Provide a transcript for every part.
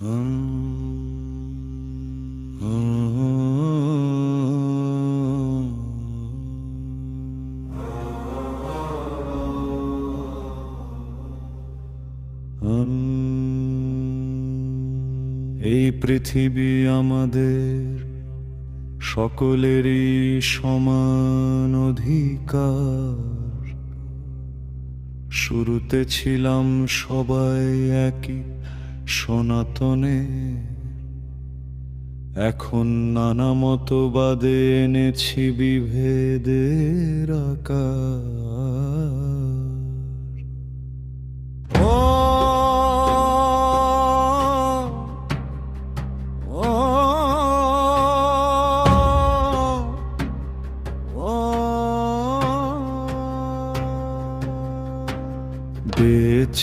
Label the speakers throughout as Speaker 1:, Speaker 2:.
Speaker 1: এই পৃথিবী আমাদের সকলেরই সমান অধিকার। শুরুতে ছিলাম সবাই একই সনাতনে, এখন নানা মতবাদে এনেছি বিভেদের আকার।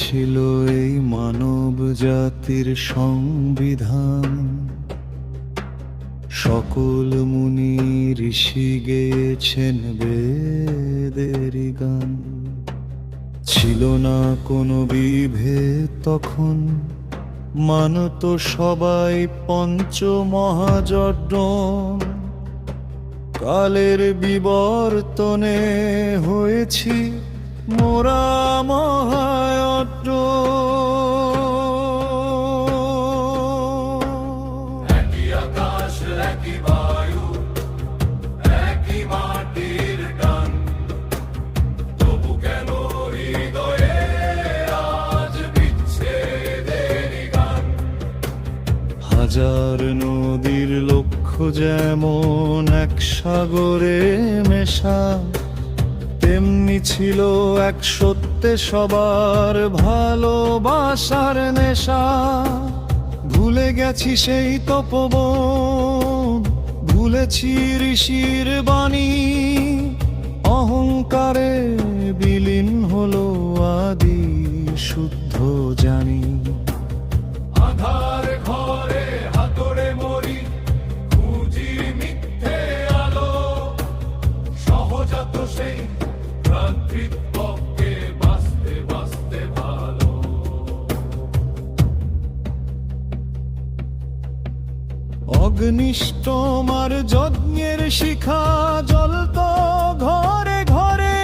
Speaker 1: ছিল এই মানব জাতির সংবিধান, সকল মুনি ঋষি গেয়েছেন বেদের গান। ছিল না কোনো বিভেদ তখন, মানত সবাই পঞ্চ মহাযজ্ঞ। কালের বিবর্তনে হয়েছি মোরা মহায়জ্ঞ।
Speaker 2: একই আকাশ একই বায়ু একই মাটির টান, তবু কেন হৃদয়ে আজ বিচ্ছেদের গান।
Speaker 1: হাজার নদীর লক্ষ্য যেমন এক সাগরে মেশা, তেমনি ছিল এক সত্যে সবার ভালোবাসার নেশা। ভুলে গেছি সেই তপবন, ভুলেছি ঋষির বাণী। অহংকারে বিলীন হলো আদি শুদ্ধ জানি।
Speaker 2: আধার ঘরে হাতড়ে মরি, খুঁজি মিথ্যে আলো। সহজাত সেই ভ্রাতৃত্বকে বাঁচতে বাঁচতে ভালো।
Speaker 1: অগ্নিষ্টমার যজ্ঞের শিখা জ্বলত ঘরে ঘরে,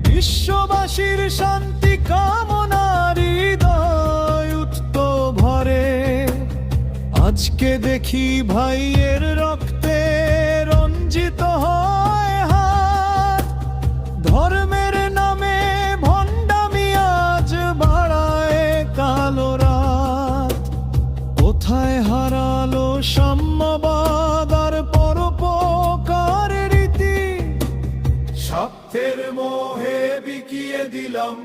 Speaker 1: বিশ্ববাসীর শান্তি কামনার হৃদয় উঠত ভরে। আজকে দেখি ভাইয়ের রক্তে রঞ্জিত হয় হাত, ধর্মের নামে ভণ্ডামি আজ বাড়ায় কালো রাত। কোথায় হারালো সাম্যবাদ আর পরোপকার রীতি?
Speaker 2: স্বার্থের মোহে বিকিয়ে দিলাম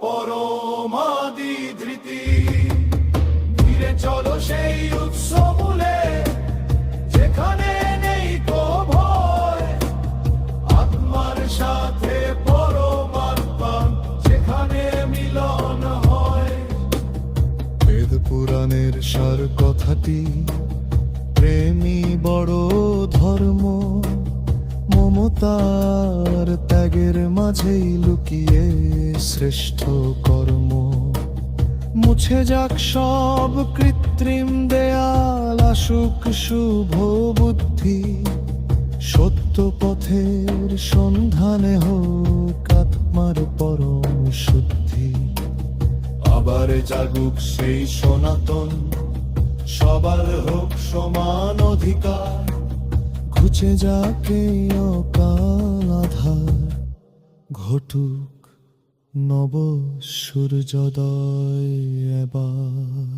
Speaker 2: পরমাদি ধৃতি। ধীরে চলো সেই উৎস মূলে, যেখানে নেই কো ভয়। আত্মার সাথে পরমাত্মা যেখানে মিলন হয়।
Speaker 1: বেদ পুরাণের সার কথাটি, প্রেমী বড় ধর্ম। মমতার ত্যাগের মাঝেই লুকিয়ে শ্রেষ্ঠ কর্ম। মুছে যাক সব কৃত্রিম দেয়াল, আসুক শুভ বুদ্ধি। সত্য পথের সন্ধানে হোক আত্মার পরম শুদ্ধি।
Speaker 2: আবার জাগুক সেই সনাতন, সবার হোক সমান অধিকার।
Speaker 1: ঘুচে যাকে অকাল আধার, ঘটুক নব সূর্যোদয় এবার।